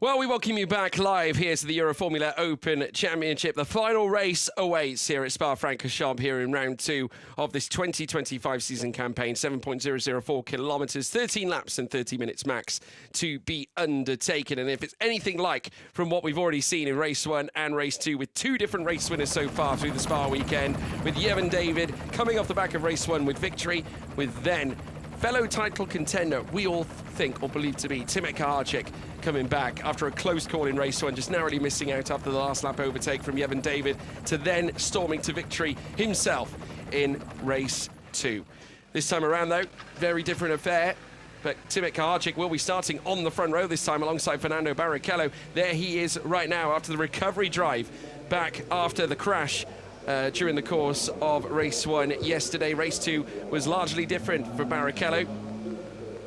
Well, we welcome you back live here to the Euroformula Open Championship. The final race awaits here at SPA-FRANCORCHAMPS here in round 2 of this 2025 season campaign. 7.004 kilometres, 13 laps and 30 minutes max to be undertaken. And if it's anything like from what we've already seen in race 1 and race 2, with 2 different race winners so far through the Spa weekend, with Yevon David coming off the back of race 1 with victory, with then fellow title contender, we all think or believe to be Timic Kaharczyk, coming back after a close call in race 1, just narrowly missing out after the last lap overtake from Yevon David, to then storming to victory himself in race 2. This time around, though, very different affair. But Timic Kaharczyk will be starting on the front row this time alongside Fernando Barrichello. There he is right now after the recovery drive back after the crash during the course of race 1 yesterday. Race 2 was largely different for Barrichello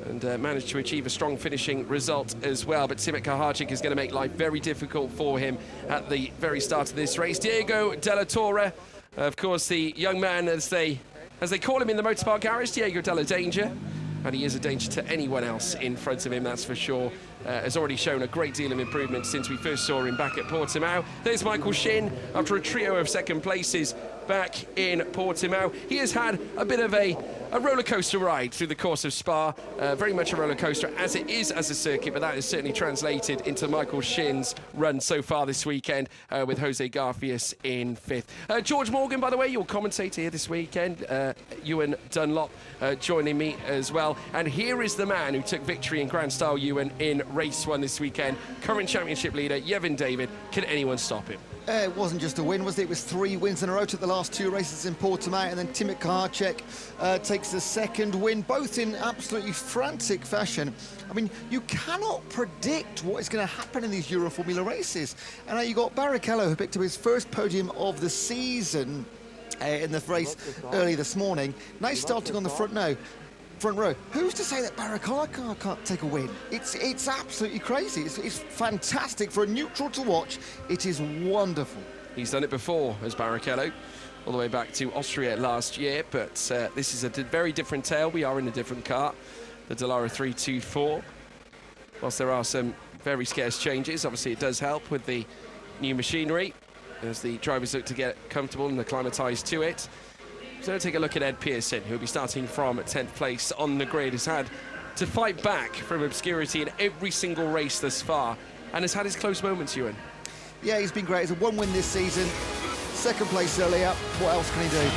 and managed to achieve a strong finishing result as well. But Timic Kaharczyk is going to make life very difficult for him at the very start of this race. Diego Della Torre, of course, the young man, as they call him in the motorsport garage, Diego Della Danger. And he is a danger to anyone else in front of him, that's for sure. Has already shown a great deal of improvement since we first saw him back at Portimao. There's Michael Shin after a trio of second places back in Portimao. He has had a bit of a roller coaster ride through the course of Spa. Very much a roller coaster as it is as a circuit, but that is certainly translated into Michael Shin's run so far this weekend with Jose Garfias in 5th. George Morgan, by the way, your commentator here this weekend. Ewan Dunlop joining me as well. And here is the man who took victory in Grand Style Ewan in race 1 this weekend. Current championship leader, Yevon David. Can anyone stop him? It wasn't just a win, was it? It was 3 wins in a row. Took the last 2 races in Portimao, and then Timic Kaharczyk takes the second win, both in absolutely frantic fashion. I mean, you cannot predict what is going to happen in these Euroformula races. And now you got Barrichello, who picked up his first podium of the season in the race early this morning. Now he's starting on the front row. Who's to say that Barrichello can't take a win? It's absolutely crazy. It's fantastic for a neutral to watch. It is wonderful. He's done it before as Barrichello, all the way back to Austria last year, but this is a very different tale. We are in a different car, the Dallara 324. Whilst there are some very scarce changes, obviously it does help with the new machinery as the drivers look to get comfortable and acclimatised to it. So take a look at Ed Pearson, who'll be starting from 10th place on the grid. Has had to fight back from obscurity in every single race thus far, and has had his close moments, Ewan. Yeah, he's been great. He's a 1 win this season, 2nd place earlier. What else can he do?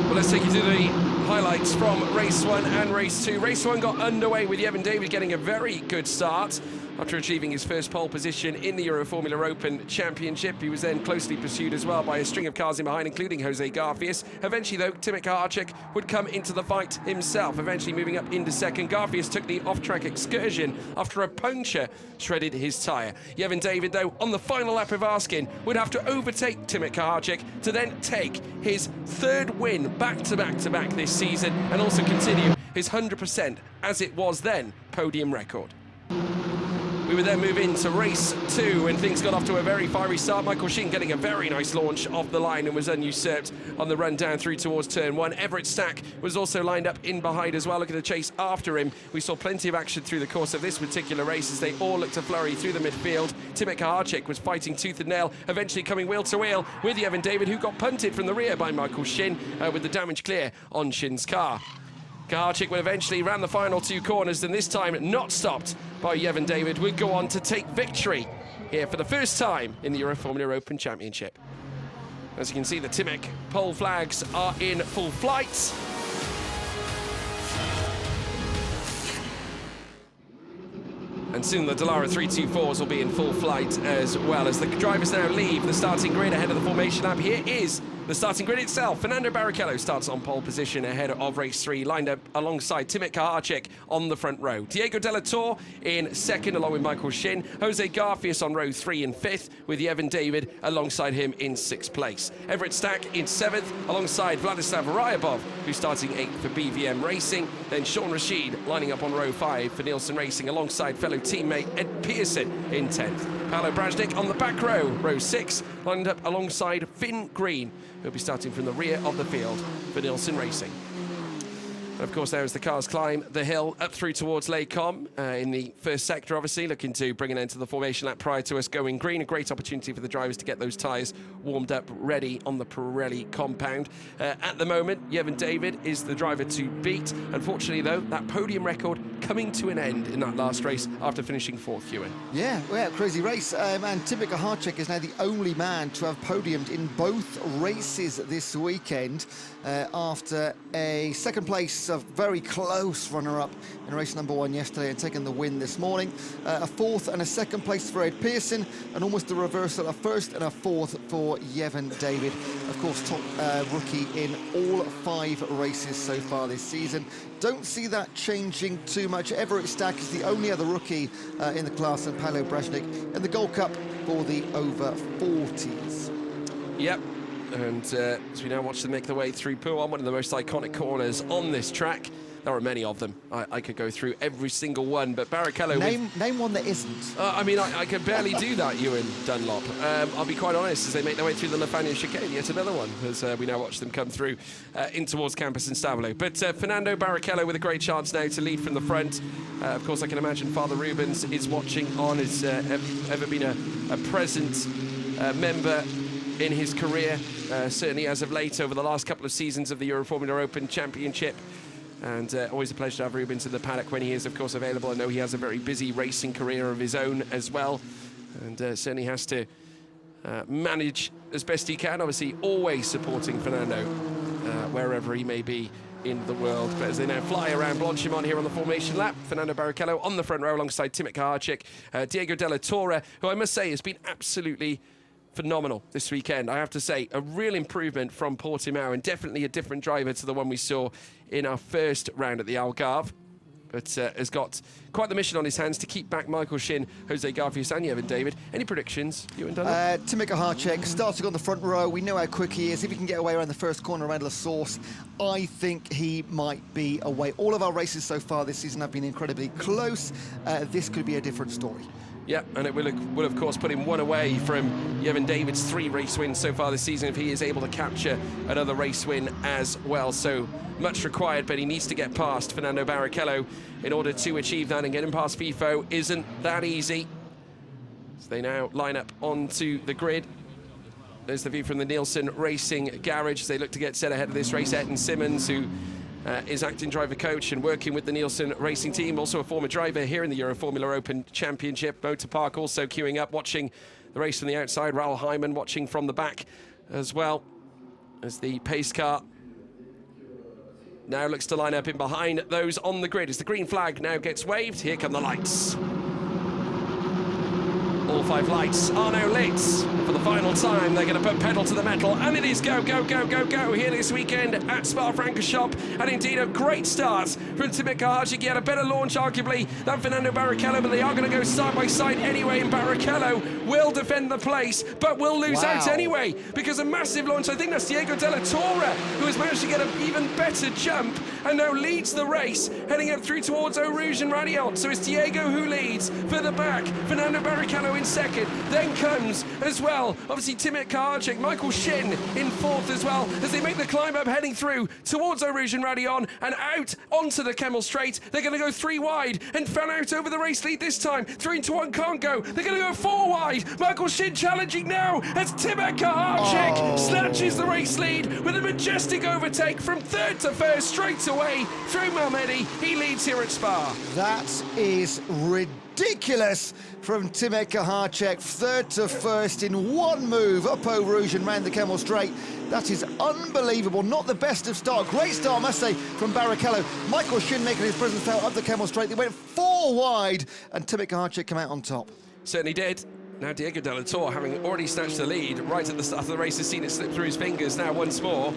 Well, let's take you to the highlights from race 1 and race 2. Race 1 got underway with Yevon David getting a very good start after achieving his first pole position in the Euroformula Open Championship. He was then closely pursued as well by a string of cars in behind, including Jose Garfias. Eventually, though, Timic Kaharczyk would come into the fight himself, eventually moving up into 2nd. Garfias took the off-track excursion after a puncture shredded his tyre. Yevon David, though, on the final lap of Askin, would have to overtake Timic Kaharczyk to then take his 3rd win back-to-back this season, and also continue his 100%, as it was then, podium record. We would then move into race 2, and things got off to a very fiery start. Michael Shin getting a very nice launch off the line and was usurped on the run down through towards turn 1. Everett Stack was also lined up in behind as well, looking to chase after him. We saw plenty of action through the course of this particular race as they all looked to flurry through the midfield. Timic Kaharczyk was fighting tooth and nail, eventually coming wheel to wheel with Yevon David, who got punted from the rear by Michael Shin with the damage clear on Shin's car. Kaharczyk would eventually ran the final 2 corners, and this time not stopped by Yevon David, would go on to take victory here for the first time in the Euroformula Open Championship. As you can see, the Timic pole flags are in full flight. And soon the Dallara 324s will be in full flight as well, as the drivers now leave the starting grid ahead of the formation lap. Here is the starting grid itself. Fernando Barrichello starts on pole position ahead of race 3, lined up alongside Timic Kaharczyk on the front row. Diego Della Torre in 2nd, along with Michael Shin. Jose Garfias on row 3 in 5th, with Yevon David alongside him in 6th place. Everett Stack in 7th, alongside Vladislav Ryabov, who's starting 8th for BVM Racing. Then Sean Rashid lining up on row 5 for Nielsen Racing, alongside fellow teammate Ed Pearson in 10th. Paolo Brajnik on the back row 6, lined up alongside Finn Green, who'll be starting from the rear of the field for Nielsen Racing. Of course, there as the cars climb the hill up through towards Les Combes in the first sector, obviously, looking to bring an end to the formation lap prior to us going green. A great opportunity for the drivers to get those tyres warmed up, ready on the Pirelli compound. At the moment, Jevon David is the driver to beat. Unfortunately, though, that podium record coming to an end in that last race after finishing fourth, Ewan. Yeah, crazy race. And Timothy Kaharczyk is now the only man to have podiumed in both races this weekend after a second place, a very close runner-up in race number 1 yesterday and taking the win this morning. A fourth and a second place for Ed Pearson, and almost a reversal, a first and a fourth for Jevon David. Of course, top rookie in all 5 races so far this season. Don't see that changing too much. Everett Stack is the only other rookie in the class, and Paolo Brezhnik in the Gold Cup for the over 40s. Yep. And as we now watch them make their way through Pouhon, one of the most iconic corners on this track. There are many of them. I could go through every single one, but Barrichello... Name one that isn't. I mean, I could barely do that, Ewan Dunlop. I'll be quite honest, as they make their way through the Lefania chicane, yet another one, as we now watch them come through in towards Campus and Stavolo. But Fernando Barrichello with a great chance now to lead from the front. Of course, I can imagine Father Rubens is watching on, has ever been a present member in his career, certainly as of late over the last couple of seasons of the Euroformula Open Championship. And always a pleasure to have Rubens in the paddock when he is, of course, available. I know he has a very busy racing career of his own as well, and certainly has to manage as best he can. Obviously, always supporting Fernando wherever he may be in the world. But as they now fly around Blanchimont here on the formation lap, Fernando Barrichello on the front row alongside Timothy Kaharczyk, Diego Della Torre, who I must say has been absolutely phenomenal this weekend. I have to say, a real improvement from Portimao, and definitely a different driver to the one we saw in our first round at the Algarve, but has got quite the mission on his hands to keep back Michael Shin, Jose Garfius and Jevon David. Any predictions, Ewan Dunlop? Timothy Kaharczyk starting on the front row. We know how quick he is. If he can get away around the first corner around La Source, I think he might be away. All of our races so far this season have been incredibly close. This could be a different story. Yeah, and it will of course put him one away from Jevon David's 3 race wins so far this season if he is able to capture another race win as well. So much required, but he needs to get past Fernando Barrichello in order to achieve that, and getting past FIFO isn't that easy. So they now line up onto the grid. There's the view from the Nielsen Racing Garage as they look to get set ahead of this race. Etten Simmons, who is acting driver coach and working with the Nielsen Racing team, also a former driver here in the Euroformula Open Championship. Motor Park also queuing up, watching the race from the outside. Raoul Hyman watching from the back as well, as the pace car now looks to line up in behind those on the grid. As the green flag now gets waved, here come the lights. All 5 lights are now lit. For the final time, they're going to put pedal to the metal, and it is go, go, go, go, go here this weekend at SPA-FRANCORCHAMPS. And indeed, a great start from Timothy Kaharczyk. He had a better launch, arguably, than Fernando Barrichello, but they are going to go side by side anyway. And Barrichello will defend the place, but will lose out anyway, because a massive launch. I think that's Diego Della Torre, who has managed to get an even better jump and now leads the race, heading up through towards Eau Rouge and Radiant. So it's Diego who leads. Further back, Fernando Barrichello in second. Then comes as well, obviously, Timothy Kaharczyk, Michael Shin in fourth as well, as they make the climb up, heading through towards Eau Rouge and Radiant and out onto the Kemmel Straight. They're going to go 3 wide and fan out over the race lead this time. 3 into 1 can't go. They're going to go 4 wide. Michael Shin challenging now as Timothy Kaharczyk snatches the race lead with a majestic overtake from third to first straight away through Malmedy. He leads here at Spa. That is ridiculous from Timothy Kaharczyk, third to first in one move up Eau Rouge and round the Kemmel Straight. That is unbelievable. Not the best of start. Great start, I must say, from Barrichello. Michael Shin making his presence felt up the Kemmel Straight. They went 4 wide, and Timothy Kaharczyk came out on top. Certainly did. Now Diego Della Torre, having already snatched the lead right at the start of the race, has seen it slip through his fingers now once more.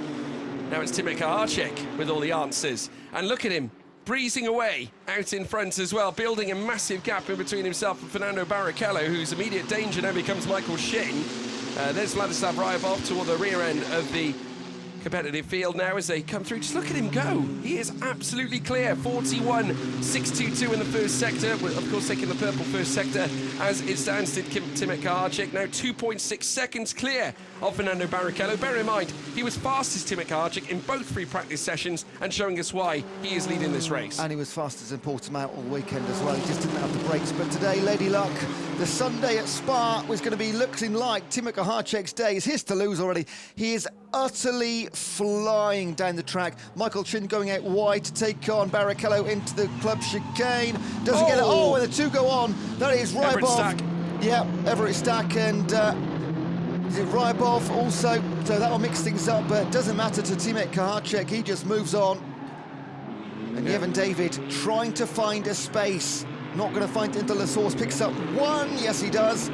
Now it's Timothy Kaharczyk with all the answers. And look at him, breezing away out in front as well, building a massive gap in between himself and Fernando Barrichello, whose immediate danger now becomes Michael Shin. There's Vladislav Ryabov toward the rear end of the competitive field now as they come through. Just look at him go. He is absolutely clear. 41.622 in the first sector. Of course, taking the purple first sector as it stands, did Timothée Kaharczyk. Now 2.6 seconds clear of Fernando Barrichello. Bear in mind, he was fastest Timothée Kaharczyk in both free practice sessions and showing us why he is leading this race. And he was fastest in Portimao all weekend as well. He just didn't have the brakes. But today, Lady Luck, the Sunday at Spa was going to be looking like Timothée Kaharczyk's day. It's his to lose already. He is utterly flying down the track. Michael Chin going out wide to take on Barrichello into the club chicane. Doesn't get it. Oh, and the two go on. That is Rybov. Yeah, Everett Stack and is it Rybov also? So that will mix things up, but it doesn't matter to Timothée Kaharczyk. He just moves on. And Yevon David trying to find a space. Not going to find it until the source picks up one. Yes, he does.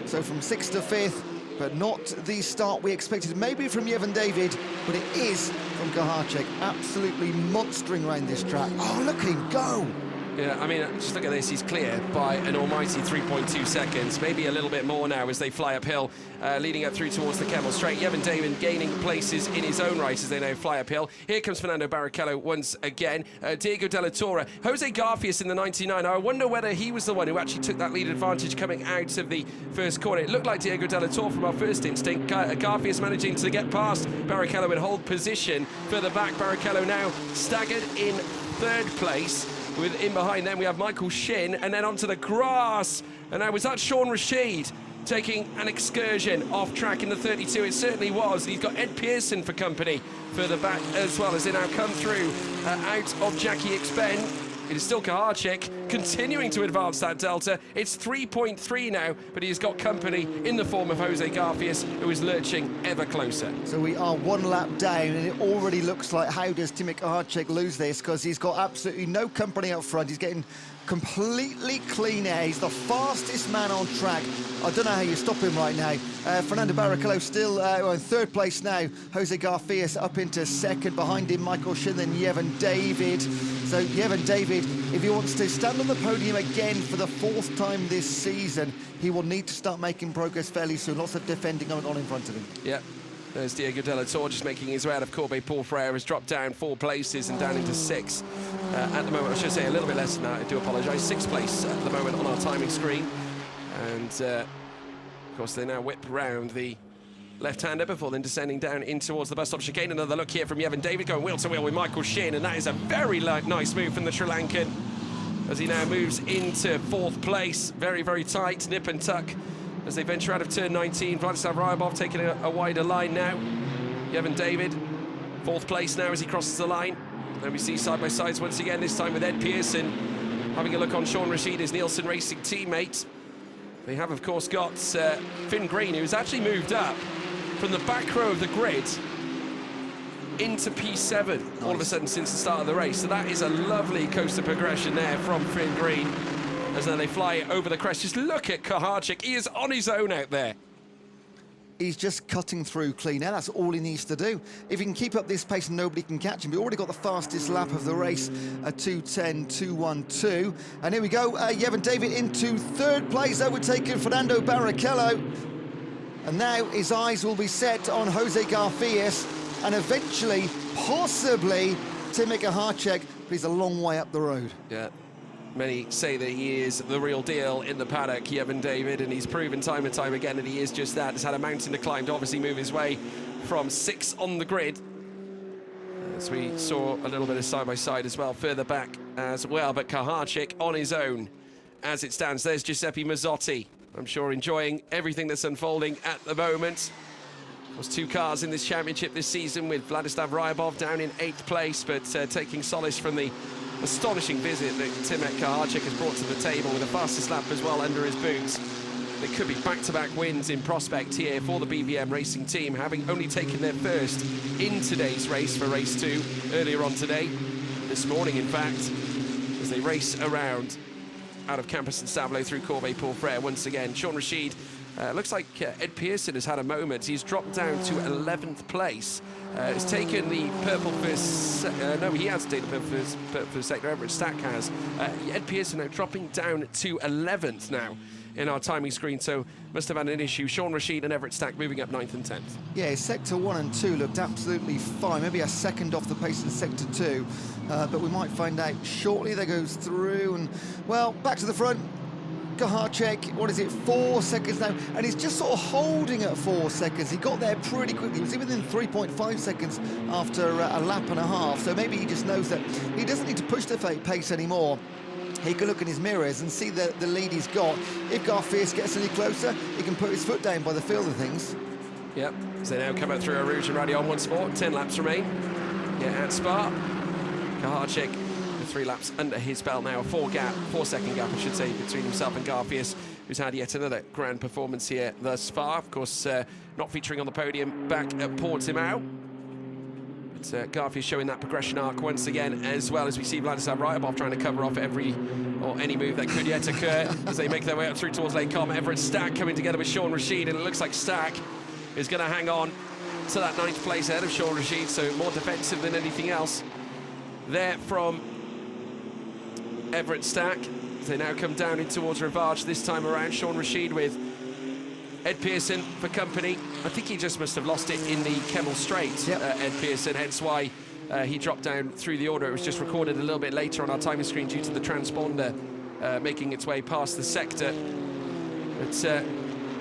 So from 6th to 5th. But not the start we expected, maybe from Yevon David, but it is from Kaharczyk. Absolutely monstering around this track. Oh, look at him go! Yeah, I mean, just look at this. He's clear by an almighty 3.2 seconds, maybe a little bit more now as they fly uphill, leading up through towards the Kemmel Straight. Yevon David gaining places in his own right as they now fly uphill. Here comes Fernando Barrichello once again. Diego Della Torre. Jose Garfias in the 99. I wonder whether he was the one who actually took that lead advantage coming out of the first corner. It looked like Diego Della Torre from our first instinct. Garfias managing to get past Barrichello in hold position. Further back, Barrichello now staggered in 3rd place. With in behind them we have Michael Shin, and then onto the grass. And now was that Sean Rashid taking an excursion off track in the 32? It certainly was. He's got Ed Pearson for company further back as well as they now come through out of Jackie Expen. It is still Kaharczyk continuing to advance that delta. It's 3.3 now, but he's got company in the form of Jose Garfias, who is lurching ever closer. So we are 1 lap down, and it already looks like how does Timothée Kaharczyk lose this, because he's got absolutely no company up front. He's getting completely clean air. He's the fastest man on track. I don't know how you stop him right now. Fernando Barrichello still in 3rd place now. Jose Garfias up into 2nd. Behind him, Michael Shin, then Yevon David. So Yevon David, if he wants to stand on the podium again for the 4th time this season, he will need to start making progress fairly soon. Lots of defending going on in front of him. Yeah. There's Diego Della Torre just making his way out of Corbeil Paul Frere, has dropped down 4 places and down into 6. At the moment, I should say a little bit less than that, I do apologise. 6th place at the moment on our timing screen. And, of course, they now whip round the left-hander before then descending down in towards the bus stop chicane. Another look here from Yevon David going wheel-to-wheel with Michael Shin, and that is a very nice move from the Sri Lankan as he now moves into 4th place. Very, very tight, nip and tuck as they venture out of turn 19. Vladislav Rybov taking a wider line now. Yevon David, 4th place now as he crosses the line. And we see side-by-sides once again, this time with Ed Pearson. Having a look on Sean Rashid, his Nielsen Racing teammate. They have, of course, got Finn Green, who's actually moved up from the back row of the grid into P7 all of a sudden since the start of the race. So that is a lovely coaster progression there from Finn Green. As then they fly over the crest. Just look at Kaharczyk. He is on his own out there. He's just cutting through clean air. That's all he needs to do. If he can keep up this pace, nobody can catch him. He already got the fastest lap of the race, a 2:10.212. And here we go. Yevon David into 3rd place, overtaken Fernando Barrichello. And now his eyes will be set on Jose Garfias and eventually, possibly, Timothée Kaharczyk. But he's a long way up the road. Yeah. Many say that he is the real deal in the paddock, Yevon David, and he's proven time and time again that he is just that. He's had a mountain to climb to obviously move his way from 6 on the grid. As we saw a little bit of side-by-side as well, further back as well. But Kaharczyk on his own as it stands. There's Giuseppe Mazzotti. I'm sure enjoying everything that's unfolding at the moment. There's 2 cars in this championship this season with Vladislav Rybov down in 8th place, but taking solace from the astonishing visit that Timothée Kaharczyk has brought to the table with the fastest lap as well under his boots. There could be back-to-back wins in prospect here for the BVM Racing team, having only taken their first in today's race for race 2 earlier on today, this morning in fact, as they race around out of Campus and Saveloy through Corbeil Paul Frere once again. Sean Rashid, looks like Ed Pearson has had a moment. He's dropped down to 11th place. It's taken the purple first... no, he has taken the purple first sector. Everett Stack has. Ed Pearson now dropping down to 11th now in our timing screen, so must have had an issue. Sean Rashid and Everett Stack moving up 9th and 10th. Yeah, sector 1 and 2 looked absolutely fine. Maybe a second off the pace in sector 2, but we might find out shortly. There goes through, and well, back to the front. Kahacek, what is it, 4 seconds now, and he's just sort of holding at 4 seconds. He got there pretty quickly. He was within 3.5 seconds after a lap and a half, so maybe he just knows that he doesn't need to push the pace anymore. He can look in his mirrors and see the lead he's got. If Garfias gets any closer, he can put his foot down by the feel of things. Yep, so now come up through a Rouge and Radio on One Sport. 10 laps remain. Yeah, at Spa. Kahacek with 3 laps under his belt now. 4-second gap, I should say, between himself and Garfias, who's had yet another grand performance here thus far. Of course, not featuring on the podium back at Portimao. Garfias showing that progression arc once again, as well as we see Vladislav Ryabov trying to cover off any move that could yet occur as they make their way up through towards Lake Com. Everett Stack coming together with Sean Rashid, and it looks like Stack is going to hang on to that 9th place ahead of Sean Rashid, so more defensive than anything else there from Everett Stack. They now come down in towards Rivage this time around. Sean Rashid with Ed Pearson for company. I think he just must have lost it in the Kemmel Straight, yep. Ed Pearson, hence why he dropped down through the order. It was just recorded a little bit later on our timing screen due to the transponder making its way past the sector. But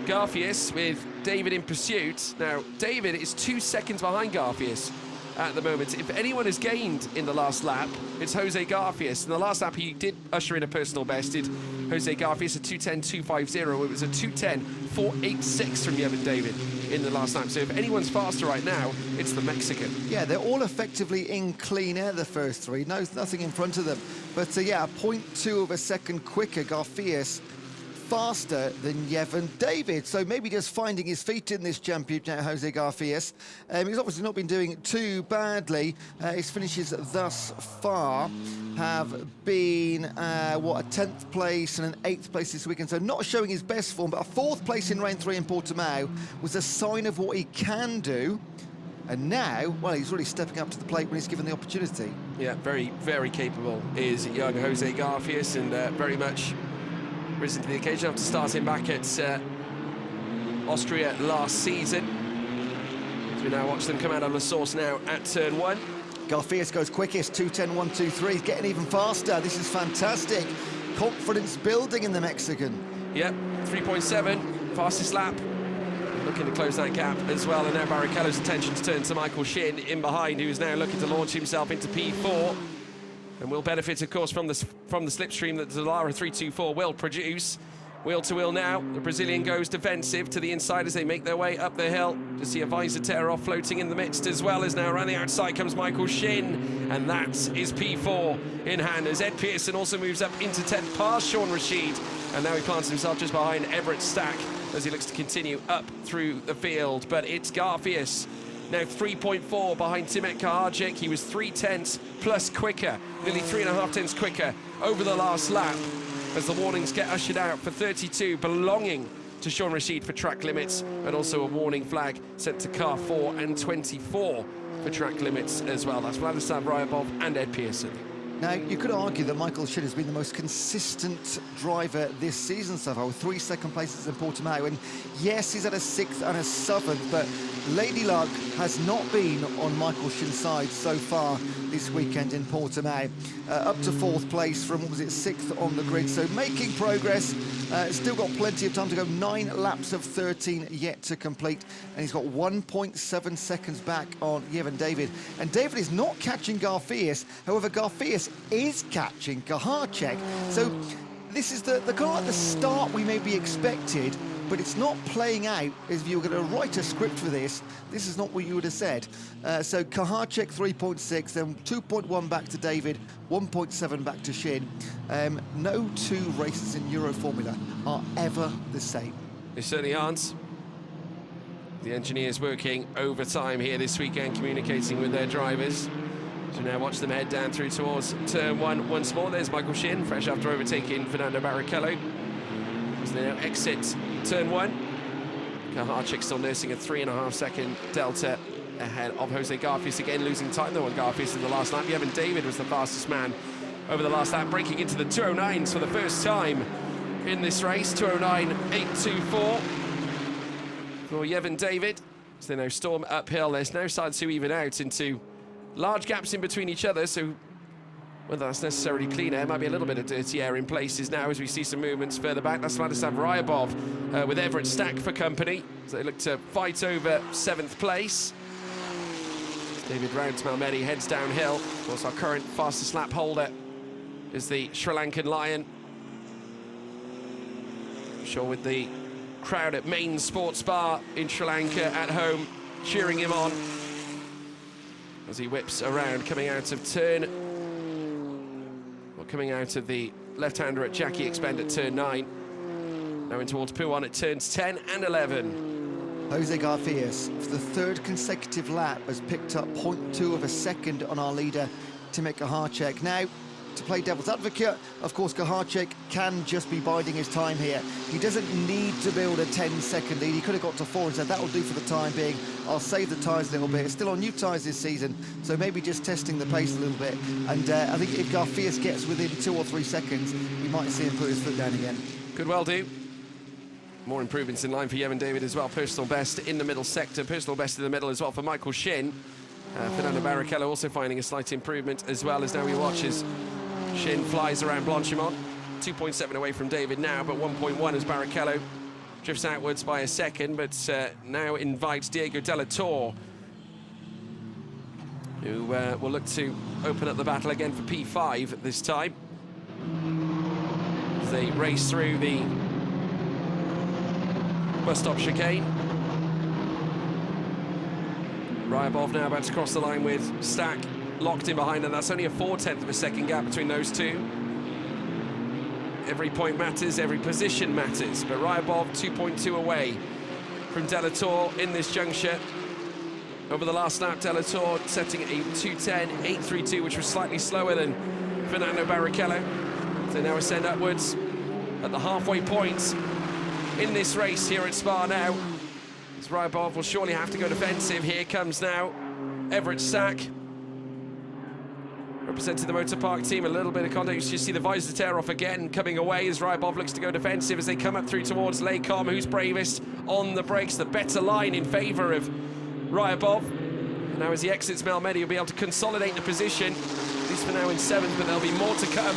Garfias with David in pursuit. Now, David is 2 seconds behind Garfias at the moment. If anyone has gained in the last lap, it's Jose Garfias. In the last lap, he did usher in a personal best, did Jose Garfias, a 2:10.250. It was a 2:10.486 from Yevon David in the last lap. So if anyone's faster right now, it's the Mexican. Yeah, they're all effectively in clean air, the first 3. No, nothing in front of them. But yeah, 0.2 of a second quicker, Garfias faster than Yevon David. So maybe just finding his feet in this championship now, Jose Garfias. He's obviously not been doing too badly. His finishes thus far have been, a 10th place and an 8th place this weekend. So not showing his best form, but a 4th place in Round 3 in Portimao was a sign of what he can do. And now, well, he's really stepping up to the plate when he's given the opportunity. Yeah, very, very capable is young Jose Garfias, and very much risen to the occasion after starting back at Austria last season. As we now watch them come out of La Source now at turn 1. Garfias goes quickest, 2:10.123. He's getting even faster. This is fantastic. Confidence building in the Mexican. Yep, 3.7, fastest lap. Looking to close that gap as well. And now Barrichello's attention's turned to Michael Shin in behind, who is now looking to launch himself into P4. And will benefit, of course, from the slipstream that the Dallara 324 will produce. Wheel to wheel now. The Brazilian goes defensive to the inside as they make their way up the hill. To see a visor tear off floating in the midst, as well as now around the outside comes Michael Shin. And that is P4 in hand as Ed Pearson also moves up into 10th past Sean Rashid. And now he plants himself just behind Everett Stack as he looks to continue up through the field. But it's Garfias now 3.4 behind Timet Kahacek. He was 0.3 plus quicker, nearly 3.5 tenths quicker over the last lap as the warnings get ushered out for 32 belonging to Sean Rashid for track limits, and also a warning flag sent to car 4 and 24 for track limits as well. That's Vladislav Ryabov and Ed Pearson. Now, you could argue that Michael Shin has been the most consistent driver this season so far, with 3 second places in Portimao. And yes, he's had a 6th and a 7th, but Lady Luck has not been on Michael Shin's side so far this weekend in Portimao. Up to 4th place from, 6th on the grid. So making progress. Still got plenty of time to go. 9 laps of 13 yet to complete. And he's got 1.7 seconds back on Yevon David. And David is not catching Garfias. However, Garfias is catching Kahacek. So this is the kind of like the start we maybe expected, but it's not playing out as if you were going to write a script for this. This is not what you would have said. So Kahacek 3.6, then 2.1 back to David, 1.7 back to Shin. No 2 races in Euroformula are ever the same. They certainly aren't. The engineers working overtime here this weekend, communicating with their drivers. So now watch them head down through towards turn 1 once more. There's Michael Shin, fresh after overtaking Fernando Barrichello. As they now exit turn 1. Kahacek still nursing a 3.5 second delta ahead of Jose Garfias, again losing time though on Garfias in the last lap. Yevon David was the fastest man over the last lap, breaking into the 209s for the first time in this race, 209.824 for Yevon David. So they now storm uphill. There's no signs to even out into large gaps in between each other, so whether that's necessarily clean air, might be a little bit of dirty air in places now as we see some movements further back. That's Vladislav Ryabov with Everett Stack for company. So they look to fight over 7th place. David Rounds Malmedy heads downhill. Of course, our current fastest lap holder is the Sri Lankan Lion. I'm sure with the crowd at Main Sports Bar in Sri Lanka at home cheering him on as he whips around, coming out of coming out of the left-hander at Jackie Expend at turn 9. Now in towards Puan at turns 10 and 11. Jose Garfias, for the 3rd consecutive lap, has picked up 0.2 of a second on our leader, Timik Kaharchek. Now, to play devil's advocate, of course, Kaharchek can just be biding his time here. He doesn't need to build a 10-second lead. He could have got to 4 and said, that'll do for the time being. I'll save the tyres a little bit. It's still on new tyres this season, so maybe just testing the pace a little bit. And I think if Garfias gets within 2 or 3 seconds, we might see him put his foot down again. Could well do. More improvements in line for Yevon David as well. Personal best in the middle sector. Personal best in the middle as well for Michael Shin. Fernando Barrichello also finding a slight improvement as well, as now he watches Shin flies around Blanchimont. 2.7 away from David now, but 1.1 as Barrichello drifts outwards by a second, but now invites Diego Della Torre, who will look to open up the battle again for P5 at this time. As they race through the bus stop chicane. Ryabov now about to cross the line with Stack locked in behind, and that's only a 0.4 of a second gap between those two. Every point matters, every position matters, but Ryabov 2.2 away from Della Torre in this juncture. Over the last lap, Della Torre setting a 2:10.832, which was slightly slower than Fernando Barrichello. So now ascend upwards at the halfway point in this race here at Spa now. As Ryabov will surely have to go defensive. Here comes now Everett Stack, representing the Motor Park team. A little bit of context, you see the visor tear off again, coming away as Ryabov looks to go defensive as they come up through towards Lecom. Who's bravest on the brakes? The better line in favour of Ryabov. Now as he exits Malmedy, he'll be able to consolidate the position, at least for now in 7th, but there'll be more to come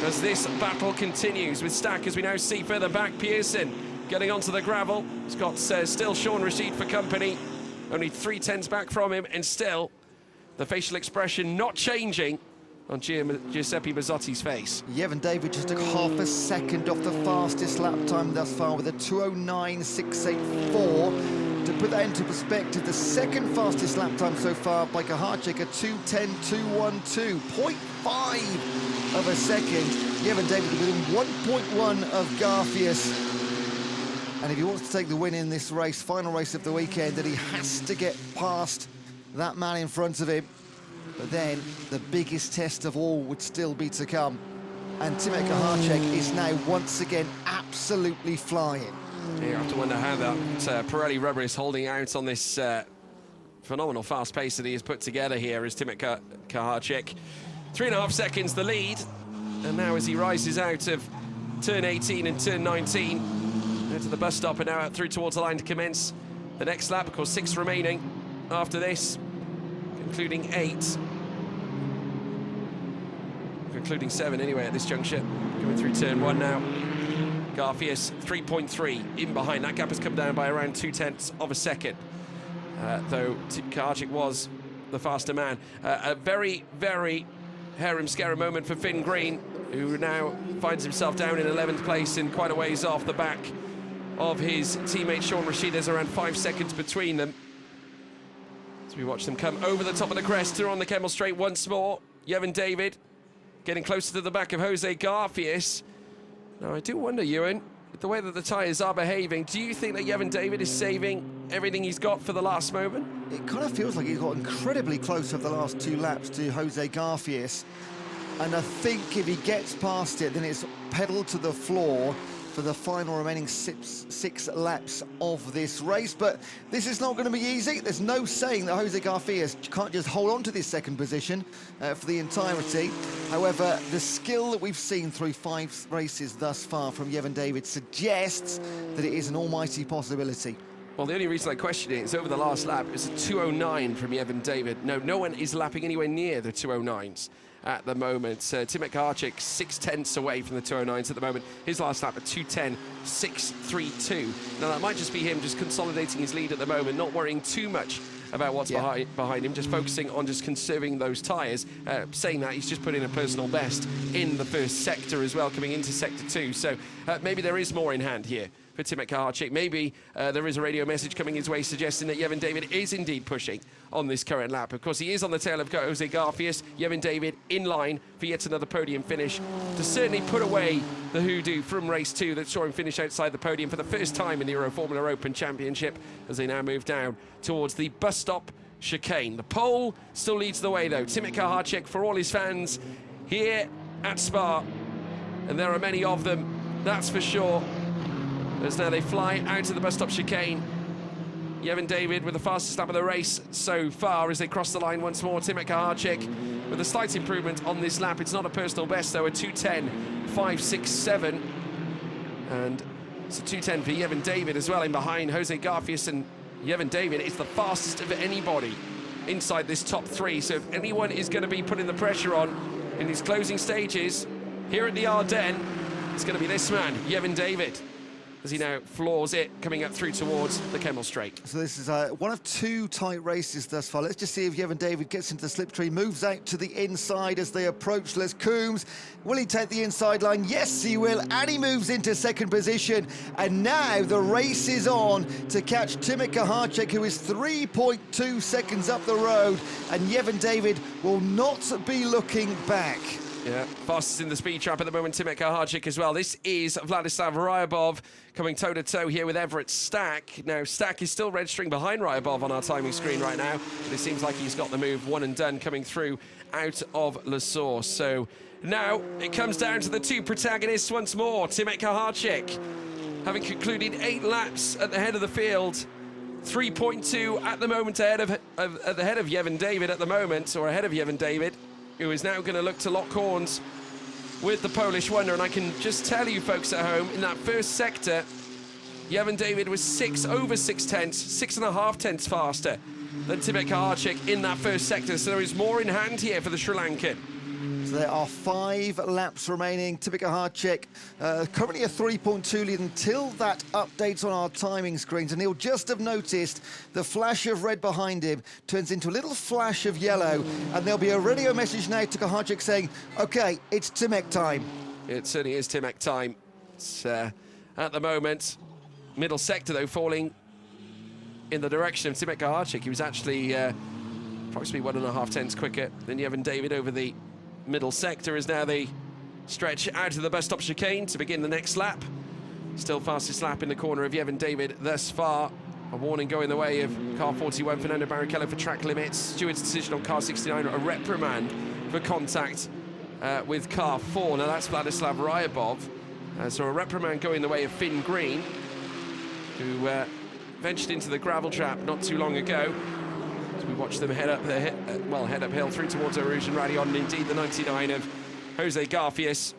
as this battle continues with Stack, as we now see further back. Pearson getting onto the gravel. He's got still Sean Rashid for company, only 3/10 back from him, and still the facial expression not changing on Giuseppe Mazzotti's face. Yevon David just took half a second off the fastest lap time thus far with a 2:09.684. To put that into perspective, the second fastest lap time so far by Kaharchek, a 2:10.212, 0.5 of a second. Yevon David within 1.1 of Garfias. And if he wants to take the win in this race, final race of the weekend, then he has to get past that man in front of him. But then the biggest test of all would still be to come. And Timik Kaharchek is now once again absolutely flying. You have to wonder how that Pirelli rubber is holding out on this phenomenal fast pace that he has put together here as Timik Kaharchek. 3.5 seconds the lead. And now as he rises out of turn 18 and turn 19, to the bus stop and now out through towards the line to commence the next lap. Of course, 6 remaining after this, concluding 8. Concluding 7 anyway at this juncture. Coming through turn 1 now. Garfias 3.3 in behind. That gap has come down by around 0.2 of a second, though Kaharchek was the faster man. A very, very harem-scarum moment for Finn Green, who now finds himself down in 11th place and quite a ways off the back of his teammate Sean Rashid. There's around 5 seconds between them. So we watch them come over the top of the crest. They're on the Kemmel Straight once more. Yevon David getting closer to the back of Jose Garfias. Now, I do wonder, Ewan, with the way that the tyres are behaving, do you think that Yevon David is saving everything he's got for the last moment? It kind of feels like he's got incredibly close over the last 2 laps to Jose Garfias. And I think if he gets past it, then it's pedal to the floor for the final remaining six laps of this race. But this is not going to be easy. There's no saying that Jose Garcias can't just hold on to this second position for the entirety. However, the skill that we've seen through 5 races thus far from Yevon David suggests that it is an almighty possibility. Well, the only reason I question it is over the last lap, it's a 2:09 from Yevon David. No one is lapping anywhere near the 2:09s at the moment. Timek Kaharczyk 6/10 away from the 2:09s at the moment. His last lap at 2:10.632. Now, that might just be him just consolidating his lead at the moment, not worrying too much about what's behind him, just focusing on just conserving those tyres. Saying that, he's just put in a personal best in the first sector as well, coming into sector 2. So maybe there is more in hand here for Timek Kaharczyk. Maybe there is a radio message coming his way suggesting that Yevon David is indeed pushing on this current lap. Of course, he is on the tail of Jose Garcias. Yevon David in line for yet another podium finish to certainly put away the hoodoo from race 2 that saw him finish outside the podium for the first time in the Euroformula Open Championship as they now move down towards the bus stop chicane. The pole still leads the way, though. Timek Kaharczyk, for all his fans here at Spa, and there are many of them, that's for sure. As now they fly out of the bus stop chicane. Yevon David with the fastest lap of the race so far as they cross the line once more. Timek Kaharczyk with a slight improvement on this lap. It's not a personal best, though, a 2:10.567. And it's a 2:10 for Yevon David as well in behind Jose Garcias. And Yevon David is the fastest of anybody inside this top 3. So if anyone is going to be putting the pressure on in these closing stages here at the Ardennes, it's going to be this man, Yevon David, as he now floors it, coming up through towards the Kemmel Straight. So this is one of 2 tight races thus far. Let's just see if Yevon David gets into the slipstream, moves out to the inside as they approach Les Coombs. Will he take the inside line? Yes, he will, and he moves into second position. And now the race is on to catch Timek Kaharczyk, who is 3.2 seconds up the road, and Yevon David will not be looking back. Yeah, fastest in the speed trap at the moment, Timek Kaharczyk as well. This is Vladislav Ryabov coming toe-to-toe here with Everett Stack. Now, Stack is still registering behind Ryabov on our timing screen right now, but it seems like he's got the move one and done coming through out of La Source. So now it comes down to the 2 protagonists once more. Timek Kaharczyk, having concluded 8 laps at the head of the field, 3.2 at the moment ahead of Yevon David at the moment, or ahead of Yevon David, who is now going to look to lock horns with the Polish wonder. And I can just tell you folks at home, in that first sector, Yevon David was 6/6 tenths, 6.5 tenths faster than Timek Kaharczyk in that first sector. So there is more in hand here for the Sri Lankan. So there are 5 laps remaining. Timek Kaharczyk currently a 3.2 lead until that updates on our timing screens. And he'll just have noticed the flash of red behind him turns into a little flash of yellow. And there'll be a radio message now to Kaharczyk saying, OK, it's Timek time. It certainly is Timek time. It's, at the moment, middle sector, though, falling in the direction of Timek Kaharczyk. He was actually approximately 1.5 tenths quicker than Yevon David over the middle sector as now they stretch out of the bus stop chicane to begin the next lap. Still fastest lap in the corner of Yevon David thus far. A warning going the way of car 41, Fernando Barrichello, for track limits. Stewart's decision on car 69, a reprimand for contact with car 4. Now that's Vladislav Ryabov. So a reprimand going the way of Finn Green, who ventured into the gravel trap not too long ago. We watch them head uphill through towards Eau-Rouge and rally on. And indeed, the 99 of Jose Garcias is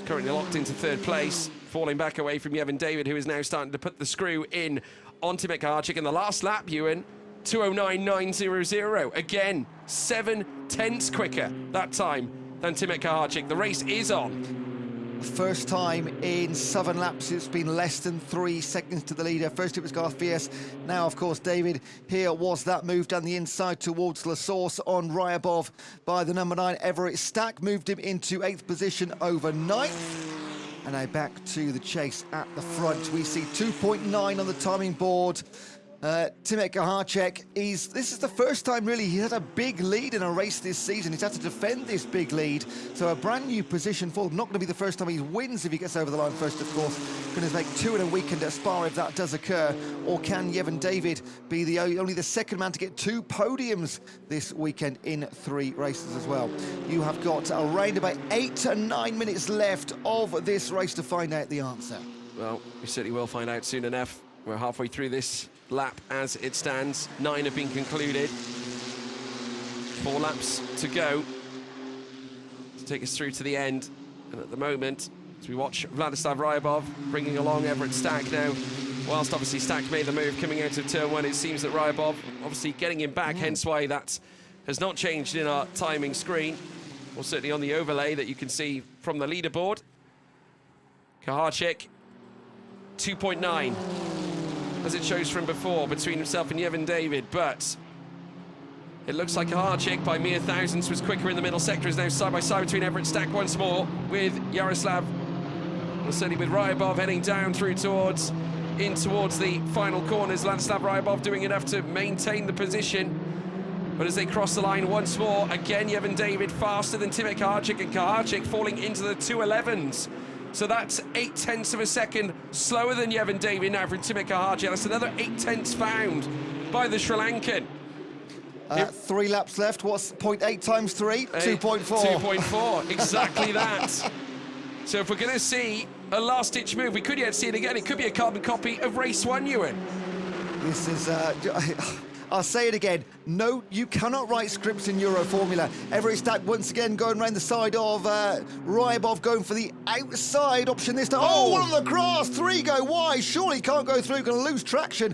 currently locked into 3rd place, falling back away from Yevon David, who is now starting to put the screw in on Timek Kaharczyk. In the last lap, Ewan, 2:09.900. Again, 7 tenths quicker that time than Timek Kaharczyk. The race is on. First time in 7 laps it's been less than 3 seconds to the leader. First it was Garcias, now of course David. Here was that move down the inside towards La Source on Ryabov by the number 9 Everett Stack, moved him into 8th position over 9th. And now back to the chase at the front. We see 2.9 on the timing board. Timek Kahacek, this is the first time really he's had a big lead in a race this season. He's had to defend this big lead, so a brand new position for him. Not going to be the first time he wins if he gets over the line first, of course. Going to make 2 in a weekend at Spa if that does occur. Or can Yevon David be only the second man to get 2 podiums this weekend in 3 races as well? You have got around about 8 to 9 minutes left of this race to find out the answer. Well, we certainly will find out soon enough. We're halfway through this lap as it stands. 9 have been concluded. 4 laps to go to take us through to the end. And at the moment, as we watch Vladislav Ryabov bringing along Everett Stack now, whilst obviously Stack made the move coming out of turn 1, it seems that Ryabov obviously getting him back, hence why that has not changed in our timing screen, or certainly on the overlay that you can see from the leaderboard. Kahacek, 2.9. as it shows from before, between himself and Yevon David, but it looks like Kahacek by mere thousandths was quicker in the middle sector, is now side by side between Everett Stack once more with Yaroslav, well, certainly with Ryabov heading down through towards the final corners. Vladislav Ryabov doing enough to maintain the position, but as they cross the line once more, again Yevon David faster than Timek Kahacek, and Kahacek falling into the 2.11s. So that's 0.8 of a second slower than Yevon David now from Timek Kahacek. That's another 0.8 found by the Sri Lankan. 3 laps left. What's 0.8 times 3? 2.4. 2.4, exactly that. So if we're going to see a last-ditch move, we could yet see it again. It could be a carbon copy of race 1, Ewan. This is... I'll say it again. No, you cannot write scripts in Euroformula. Everett Stack once again going around the side of Ryabov, going for the outside option this time. Oh, one on the grass, 3 go wide. Surely can't go through, going to lose traction.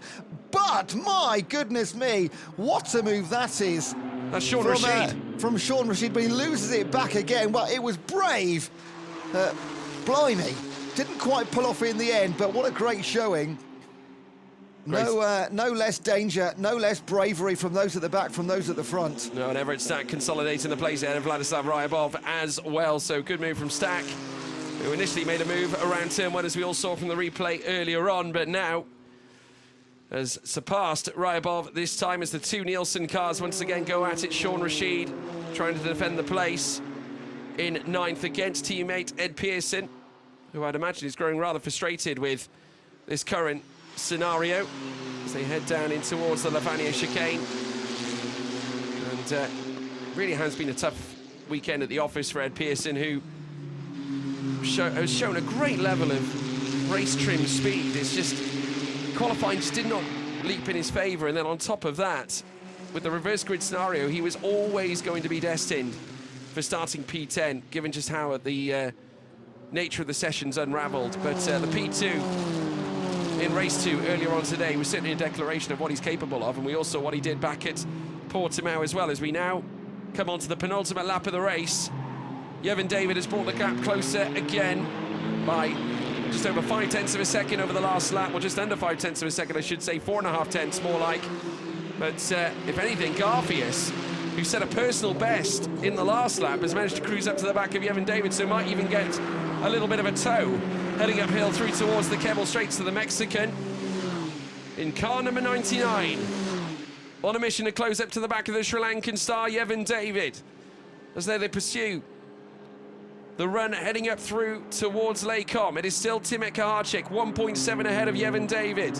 But, my goodness me, what a move that is. That's Sean Rashid. From Sean Rashid, but he loses it back again. Well, it was brave. Blimey. Didn't quite pull off in the end, but what a great showing. No less danger, no less bravery from those at the back, from those at the front. No, and Everett Stack consolidating the place ahead of Vladislav Ryabov as well. So good move from Stack, who initially made a move around turn 1, as we all saw from the replay earlier on, but now has surpassed Ryabov this time as the 2 Nielsen cars once again go at it. Sean Rashid trying to defend the place in 9th against teammate Ed Pearson, who I'd imagine is growing rather frustrated with this current scenario as they head down in towards the Lavagna chicane. And really has been a tough weekend at the office for Ed Pearson, who has shown a great level of race trim speed. It's just qualifying just did not leap in his favour, and then on top of that, with the reverse grid scenario, he was always going to be destined for starting P10, given just how the nature of the sessions unravelled. But the P2 in race 2 earlier on today was certainly a declaration of what he's capable of, and we also saw what he did back at Portimao as well. As we now come on to the penultimate lap of the race, Yevon David has brought the gap closer again by just over 0.5 of a second over the last lap, or just under 0.5 of a second, I should say, 4.5 tenths more like. But if anything, Garfius, who set a personal best in the last lap, has managed to cruise up to the back of Yevon David, so might even get a little bit of a tow heading uphill through towards the Keble Straits to the Mexican in car number 99, on a mission to close up to the back of the Sri Lankan star Yevon David, as they pursue the run heading up through towards Laycombe. It is still Timek Kahacek, 1.7 ahead of Yevon David.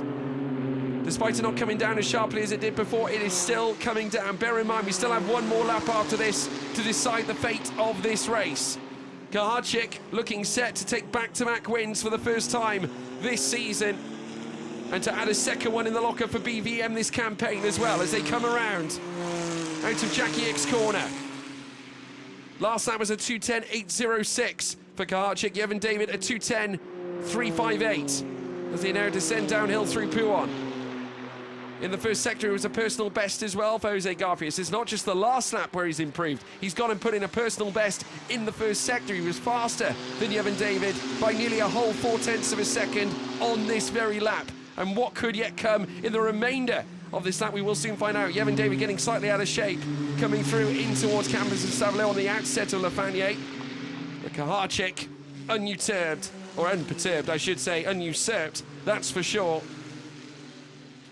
Despite it not coming down as sharply as it did before, it is still coming down. Bear in mind, we still have 1 more lap after this to decide the fate of this race. Kahacek looking set to take back-to-back wins for the first time this season, and to add a second one in the locker for BVM this campaign as well, as they come around out of Jackie X corner. Last lap was a 2:10.806 for Kahacek. Yevon David a 2:10.358 as they now descend downhill through Puon. In the first sector, it was a personal best as well for Jose Garfias. It's not just the last lap where he's improved. He's gone and put in a personal best in the first sector. He was faster than Yevon David by nearly a whole 0.4 of a second on this very lap. And what could yet come in the remainder of this lap, we will soon find out. Yevon David getting slightly out of shape, coming through in towards Campos and Savaleo on the outset of Lafanier. But Kahacek, unperturbed, I should say, unusurped, that's for sure.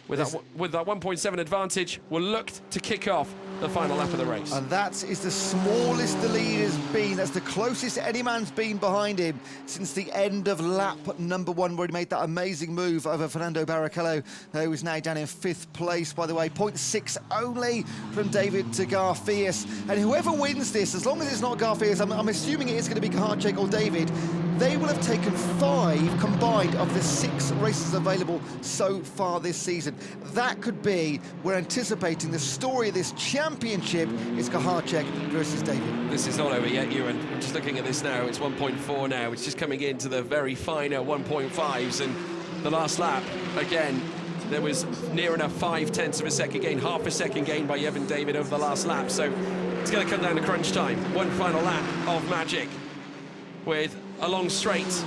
with that 1.7 advantage, will look to kick off the final lap of the race. And that is the smallest the lead has been. That's the closest any man's been behind him since the end of lap number 1, where he made that amazing move over Fernando Barrichello, who is now down in 5th place, by the way. 0.6 only from David to Garfias. And whoever wins this, as long as it's not Garfias, I'm assuming it is going to be Kahacek or David, they will have taken 5 combined of the 6 races available so far this season. That could be, we're anticipating the story of this championship is Kahacek versus David. This is not over yet, Ewan. I'm just looking at this now. It's 1.4 now. It's just coming into the very finer 1.5s. And the last lap, again, there was near enough 0.5 of a second gain, half a second gain by Yevon David over the last lap. So it's going to come down to crunch time. One final lap of magic with a long straight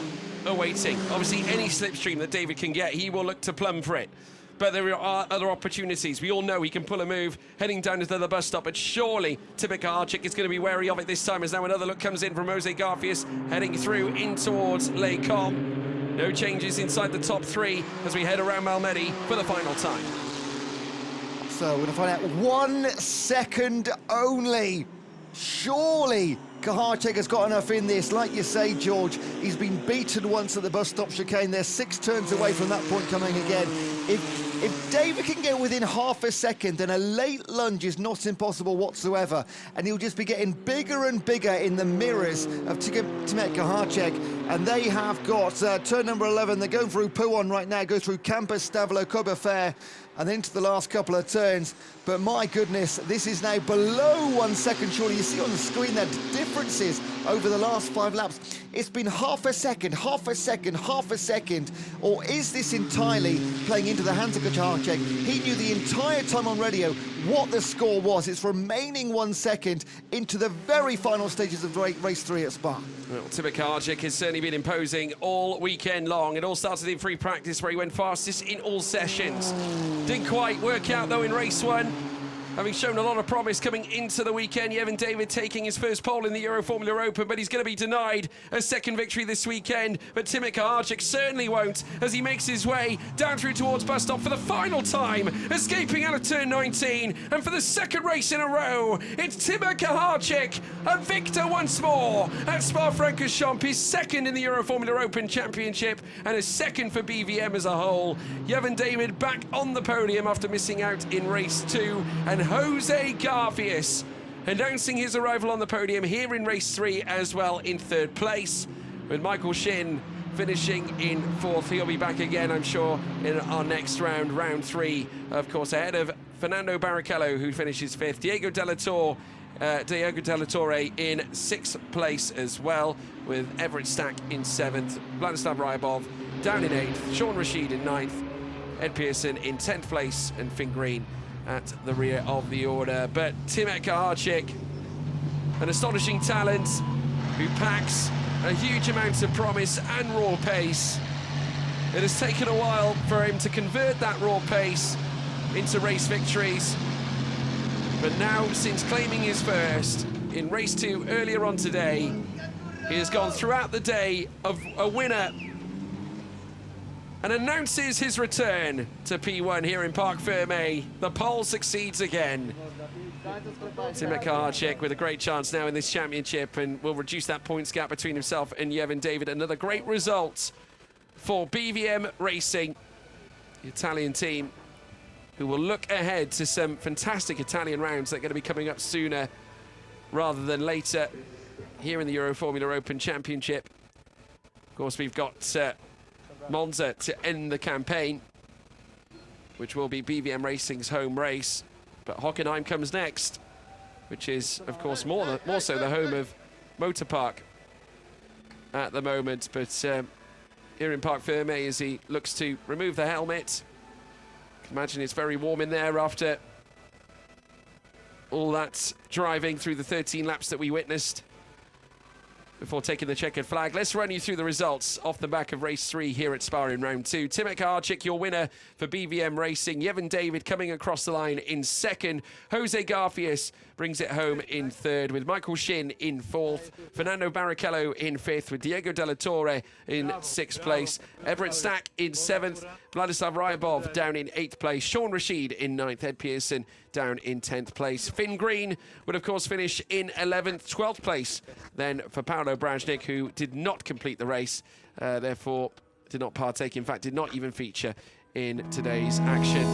awaiting. Obviously, any slipstream that David can get, he will look to plumb for it. But there are other opportunities. We all know he can pull a move heading down to the bus stop, but surely Timothy Kahacek is going to be wary of it this time, as now another look comes in from Jose Garfias heading through in towards Les Combes. No changes inside the top 3 as we head around Malmedy for the final time. So we're going to find out 1 second only. Surely Kahacek has got enough in this. Like you say, George, he's been beaten once at the bus stop chicane. They're 6 turns away from that point coming again. If David can get within half a second, then a late lunge is not impossible whatsoever. And he'll just be getting bigger and bigger in the mirrors of Timothy Kahacek. And they have got turn number 11. They're going through Pouon right now, go through Campus, Stavelo, Coberfair, and into the last couple of turns. But my goodness, this is now below 1 second, surely. You see on the screen there differences over the last 5 laps. It's been half a second, half a second, half a second. Or is this entirely playing into the hands of Kahacek? He knew the entire time on radio what the score was. It's remaining 1 second into the very final stages of race 3 at Spa. Well, Timothy Kahacek has certainly been imposing all weekend long. It all started in free practice, where he went fastest in all sessions. Didn't quite work out, though, in race 1. Having shown a lot of promise coming into the weekend, Yevon David taking his first pole in the Euroformula Open, but he's going to be denied a second victory this weekend. But Timothy Kahacek certainly won't, as he makes his way down through towards bus stop for the final time, escaping out of turn 19. And for the second race in a row, it's Timothy Kahacek, a victor once more at SPA-FRANCORCHAMPS, his second in the Euroformula Open Championship, and a second for BVM as a whole. Yevon David back on the podium after missing out in race 2, and Jose Garfias announcing his arrival on the podium here in race 3 as well in 3rd place, with Michael Shin finishing in 4th. He'll be back again, I'm sure, in our next round, round 3, of course, ahead of Fernando Barrichello, who finishes 5th. Diego de la Torre in 6th place as well, with Everett Stack in 7th, Vladislav Ryabov down in 8th, Sean Rashid in 9th, Ed Pearson in 10th place, and Finn Green at the rear of the order. But Timothy Kahacek, an astonishing talent who packs a huge amount of promise and raw pace. It has taken a while for him to convert that raw pace into race victories. But now, since claiming his first in race 2 earlier on today, he has gone throughout the day of a winner and announces his return to P1 here in Parc Fermé. The pole succeeds again. Timothy Kahacek with a great chance now in this championship, and will reduce that points gap between himself and Yevon David. Another great result for BVM Racing, the Italian team, who will look ahead to some fantastic Italian rounds that are going to be coming up sooner rather than later here in the Euroformula Open Championship. Of course, we've got Monza to end the campaign, which will be BVM Racing's home race. But Hockenheim comes next, which is, of course, more so the home of Motor Park at the moment. But here in Parc Fermé, as he looks to remove the helmet, I can imagine it's very warm in there after all that driving through the 13 laps that we witnessed. before taking the checkered flag. Let's run you through the results off the back of race 3 here at Spa in round 2. Timek Kaharczyk, your winner for BVM Racing. Yevon David coming across the line in 2nd. Jose Garfias brings it home in 3rd, with Michael Shin in 4th. Fernando Barrichello in 5th, with Diego Della Torre in 6th place. Everett Stack in 7th. Vladislav Ryabov down in 8th place. Sean Rashid in 9th. Ed Pearson down in 10th place. Finn Green would, of course, finish in 11th. 12th place then for Paolo Brajnik, who did not complete the race, therefore did not partake. In fact, did not even feature in today's action.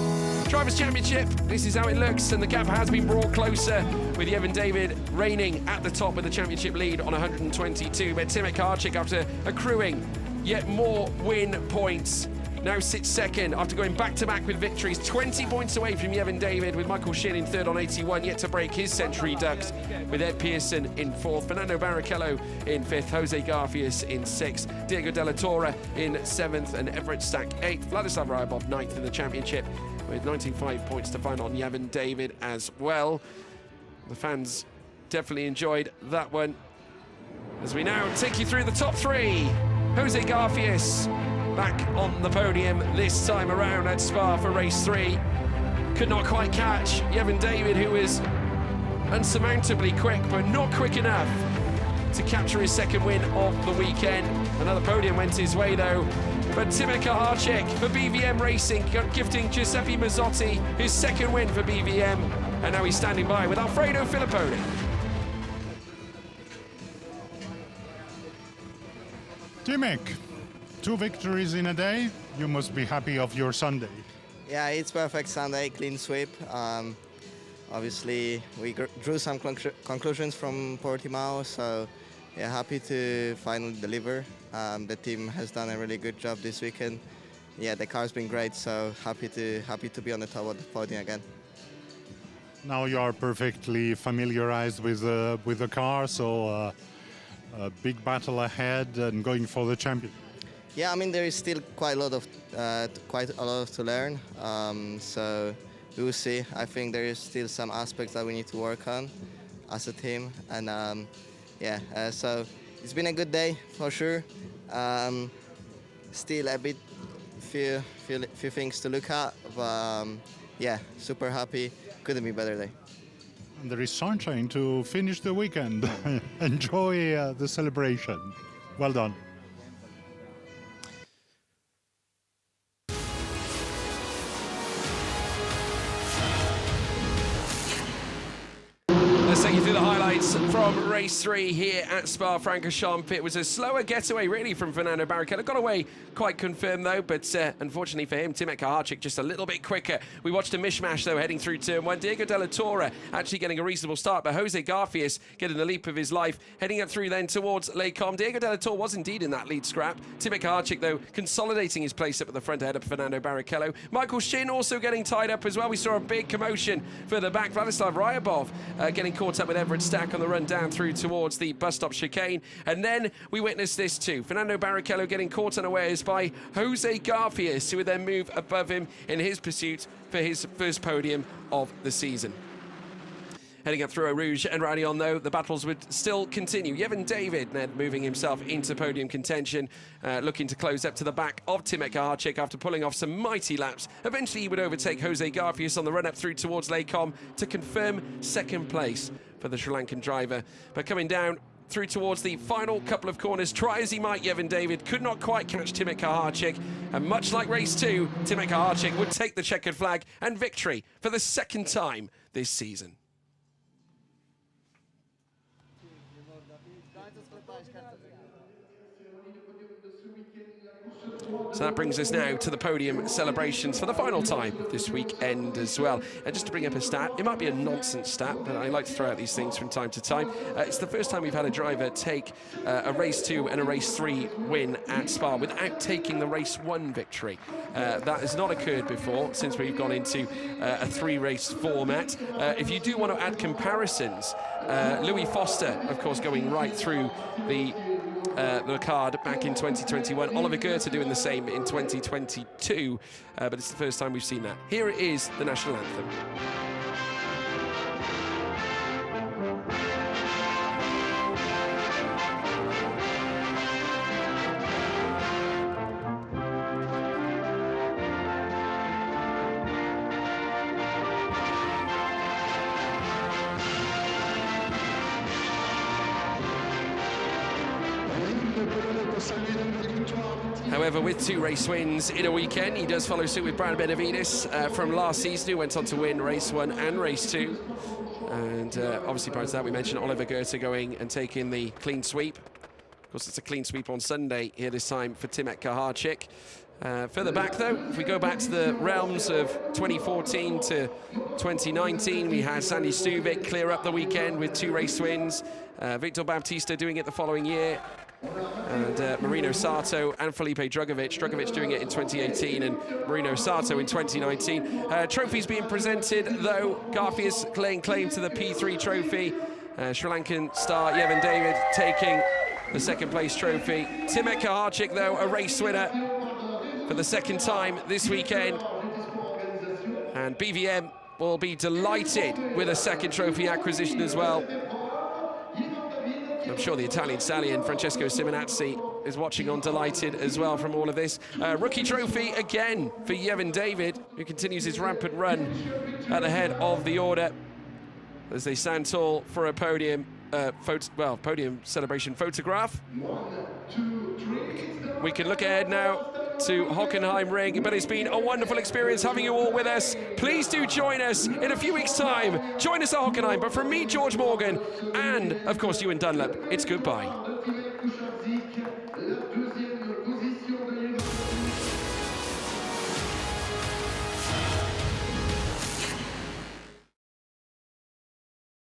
Drivers' Championship, this is how it looks, and the gap has been brought closer, with Yevon David reigning at the top with the championship lead on 122. But Timek Kaharczyk, after accruing yet more win points, now sits 2nd after going back-to-back with victories, 20 points away from Yevon David, with Michael Shin in 3rd on 81, yet to break his century ducks, with Ed Pearson in 4th, Fernando Barrichello in 5th, Jose Garfias in 6th, Diego Della Torre in 7th, and Everett Stack 8th. Vladislav Ryabov 9th in the championship, with 95 points to find on Yevon David as well. The fans definitely enjoyed that one. As we now take you through the top 3, Jose Garfias back on the podium this time around at Spa for race 3. Could not quite catch Yevon David, who is unsurmountably quick, but not quick enough to capture his 2nd win of the weekend. Another podium went his way though, but Timek Kaharczyk for BVM Racing, gifting Giuseppe Mazzotti his 2nd win for BVM, and now he's standing by with Alfredo Filipponi. Timek, 2 victories in a day. You must be happy of your Sunday. Yeah, it's perfect Sunday, clean sweep. Obviously, we drew some conclusions from Portimao, so yeah, happy to finally deliver. The team has done a really good job this weekend. Yeah, the car's been great, so happy to be on the top of the podium again. Now you are perfectly familiarized with the car, so a big battle ahead and going for the champion. Yeah, I mean there is still quite a lot to learn. So we will see. I think there is still some aspects that we need to work on as a team, and so it's been a good day for sure. Still a bit few things to look at, but yeah, super happy. Couldn't be better day. And there is sunshine to finish the weekend. Enjoy the celebration. Well done. Let's take you through the highlights from race 3 here at Spa-Francorchamps. It was a slower getaway, really, from Fernando Barrichello. Got away quite confirmed, though, but unfortunately for him, Timek Kaharczyk just a little bit quicker. We watched a mishmash, though, heading through turn 1. Diego Della Torre actually getting a reasonable start, but Jose Garfias getting the leap of his life, heading up through then towards Les Combes. Diego Della Torre was indeed in that lead scrap. Timek Kaharczyk, though, consolidating his place up at the front ahead of Fernando Barrichello. Michael Shin also getting tied up as well. We saw a big commotion further back. Vladislav Ryabov getting caught up with Everett Stack on the run down through towards the bus stop chicane. And then we witnessed this too. Fernando Barrichello getting caught unawares by Jose Garfias, who would then move above him in his pursuit for his first podium of the season. Heading up through Eau Rouge and Radion, though, the battles would still continue. Yevon David then moving himself into podium contention, looking to close up to the back of Timek Kaharczyk after pulling off some mighty laps. Eventually, he would overtake Jose Garfias on the run up through towards Les Combes to confirm 2nd place for the Sri Lankan driver. But coming down through towards the final couple of corners, try as he might, Yevon David could not quite catch Timek Kaharczyk, and much like race 2, Timek Kaharczyk would take the checkered flag and victory for the 2nd time this season. So that brings us now to the podium celebrations for the final time this weekend as well. And just to bring up a stat, it might be a nonsense stat, but I like to throw out these things from time to time. It's the first time we've had a driver take a race 2 and a race 3 win at Spa without taking the race 1 victory. That has not occurred before since we've gone into a 3-race format. If you do want to add comparisons, Louis Foster, of course, going right through the card back in 2021. Oliver Goethe doing the same in 2022, but it's the first time we've seen that. Here it is, the national anthem. However, with 2 race wins in a weekend, he does follow suit with Brad Benavides from last season, who went on to win race 1 and race 2. And obviously prior to that, we mentioned Oliver Goethe going and taking the clean sweep. Of course, it's a clean sweep on Sunday here this time for Timet Kaharczyk. Further back, though, if we go back to the realms of 2014 to 2019, we had Sandy Stuvik clear up the weekend with 2 race wins. Victor Baptista doing it the following year. And Marino Sato and Felipe Drugovic. Drugovic doing it in 2018 and Marino Sato in 2019. Trophies being presented, though. Garfia's laying claim to the P3 trophy. Sri Lankan star Yevon David taking the 2nd place trophy. Timet Kaharczyk, though, a race winner for the 2nd time this weekend. And BVM will be delighted with a 2nd trophy acquisition as well. I'm sure the Italian stallion Francesco Simonazzi is watching on, delighted as well from all of this. Rookie trophy again for Yevon David, who continues his rampant run at the head of the order as they stand tall for a podium, podium celebration photograph. We can look ahead now to Hockenheim Ring, but it's been a wonderful experience having you all with us. Please do join us in a few weeks' time. Join us at Hockenheim, but from me, George Morgan, and of course Ewan Dunlop, it's goodbye.